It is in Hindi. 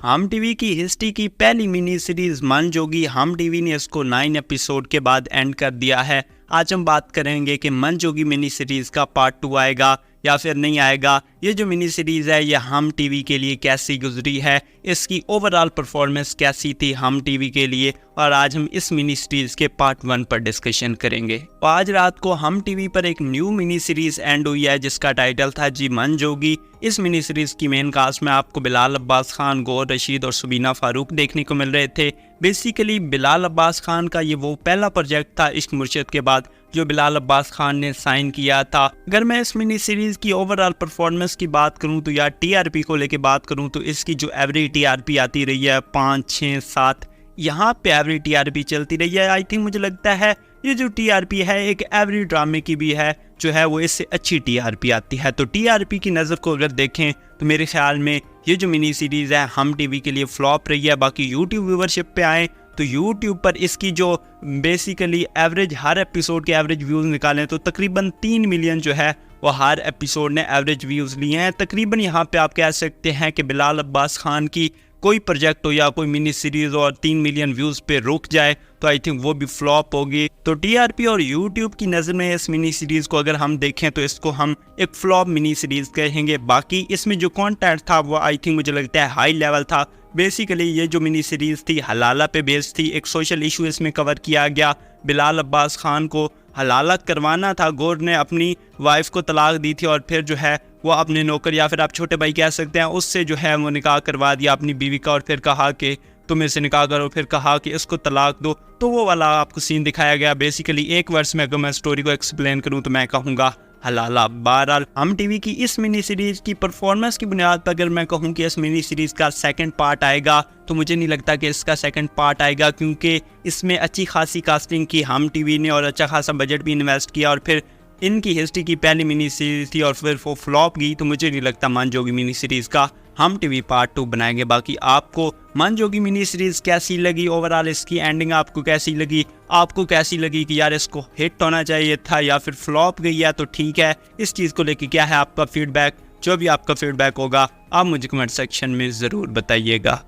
हम टीवी की हिस्ट्री की पहली मिनी सीरीज मन जोगी हम टीवी ने इसको 9 एपिसोड के बाद एंड कर दिया है। आज हम बात करेंगे कि मन जोगी मिनी सीरीज का पार्ट 2 आएगा या फिर नहीं आएगा। ये जो मिनी सीरीज है ये हम टीवी के लिए कैसी गुजरी है, इसकी ओवरऑल परफॉर्मेंस कैसी थी हम टीवी के लिए, और आज हम इस मिनी सीरीज के पार्ट 1 पर डिस्कशन करेंगे। तो आज रात को हम टीवी पर एक न्यू मिनी सीरीज एंड हुई है जिसका टाइटल था जी मन जोगी। इस मिनी सीरीज की मेन कास्ट में आपको बिलाल अब्बास खान, गौर रशीद और सुबीना फारूक देखने को मिल रहे थे। बेसिकली बिलाल अब्बास खान का ये वो पहला प्रोजेक्ट था इश्क मुर्शिद के बाद जो बिलाल अब्बास खान ने साइन किया था। अगर मैं इस मिनी सीरीज की ओवरऑल परफॉर्मेंस की बात करूं तो यार टीआरपी को लेके बात करूं तो इसकी जो एवरेज टीआरपी आती रही है 5, 6, 7 यहाँ पे एवरेज टीआरपी चलती रही है। आई थिंक मुझे लगता है ये जो टीआरपी है एक एवरेज ड्रामे की भी है जो है वो इससे अच्छी टीआरपी आती है। तो टीआरपी की नज़र को अगर देखें तो मेरे ख्याल में ये जो मिनी सीरीज़ है हम टीवी के लिए फ्लॉप रही है। बाकी यूट्यूब व्यूवरशिप पे आए तो यूट्यूब पर इसकी जो बेसिकली एवरेज हर एपिसोड के एवरेज व्यूज़ निकालें तो तकरीबन 3 मिलियन जो है वो हर एपिसोड ने एवरेज व्यूज़ लिए हैं। तकरीबन यहाँ पे आप कह सकते हैं कि बिलाल अब्बास खान की कोई प्रोजेक्ट हो या कोई मिनी सीरीज़ और 3 मिलियन व्यूज़ पे रुक जाए तो आई थिंक वो भी फ्लॉप होगी। तो टीआरपी और यूट्यूब की नज़र में इस मिनी सीरीज़ को अगर हम देखें तो इसको हम एक फ्लॉप मिनी सीरीज़ कहेंगे। बाकी इसमें जो कंटेंट था वो आई थिंक मुझे लगता है हाई लेवल था। बेसिकली ये जो मिनी सीरीज़ थी हलाला पे बेस्ड थी। एक सोशल इशू इसमें कवर किया गया। बिलाल अब्बास खान को हलाला करवाना था, गौर ने अपनी वाइफ को तलाक दी थी और फिर जो है वो अपने नौकर या फिर आप छोटे भाई कह सकते हैं उससे जो है वो निकाह करवा दिया अपनी बीवी का, और फिर कहा कि तुम इससे निकाह करो, फिर कहा कि इसको तलाक दो। तो वो वाला आपको सीन दिखाया गया। बेसिकली एक वर्ड्स में अगर मैं स्टोरी को एक्सप्लेन करूँ तो मैं कहूँगा हलाला। बहरहाल हम टीवी की इस मिनी सीरीज़ की परफॉर्मेंस की बुनियाद पर अगर मैं कहूँ कि इस मिनी सीरीज़ का सेकंड पार्ट आएगा तो मुझे नहीं लगता कि इसका सेकंड पार्ट आएगा, क्योंकि इसमें अच्छी खासी कास्टिंग की हम टीवी ने और अच्छा खासा बजट भी इन्वेस्ट किया, और फिर इनकी हिस्ट्री की पहली मिनी सीरीज़ थी और फिर वो फ्लॉप गई। तो मुझे नहीं लगता मन जोगी मिनी सीरीज़ का हम टीवी पार्ट 2 बनाएंगे। बाकी आपको मन जोगी मिनी सीरीज़ कैसी लगी, ओवरऑल इसकी एंडिंग आपको कैसी लगी, आपको कैसी लगी कि यार इसको हिट होना चाहिए था या फिर फ्लॉप गई है, तो ठीक है। इस चीज़ को लेके क्या है आपका फीडबैक, जो भी आपका फीडबैक होगा आप मुझे कमेंट सेक्शन में ज़रूर बताइएगा।